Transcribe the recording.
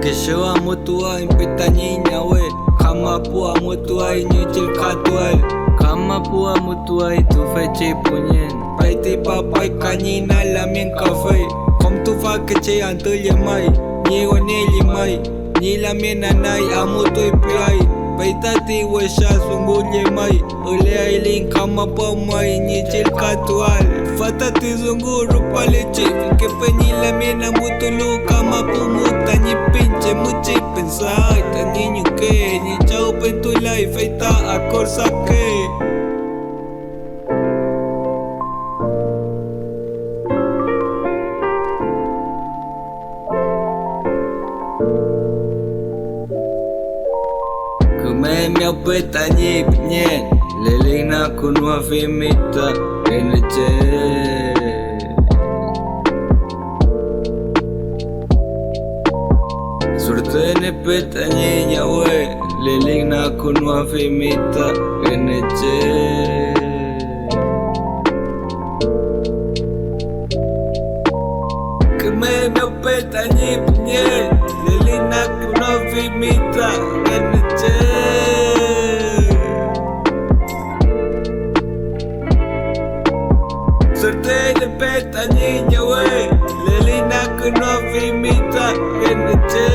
Que yo amo tu ay pestañina we Kama pua mutu ay nyucil katual Kama pua mutu ay tu fece punyen Pai te papai kanina lamien kafe Kom tu fa kece antulye mai Niego neli mai Ni lamien anay amu tu ipiay Pai tati wesha sungulye mai Ule ailing kama pa mai nyucil katual Fatati zunguru pale chip Que penyi lamien amu tulu kama pumuta ni pinche muchi pensai ta niño que ni chao pe tu life ay ta akor sake Kume miao pe ta ni pinyen Leling na kunwa femita Eneche Surte ne petanya we Leling na kunwa femita Eneche Keme me petanya pinye Leling na kunwa femita Eneche Surte ne petanya we Leling na kunwa femita Eneche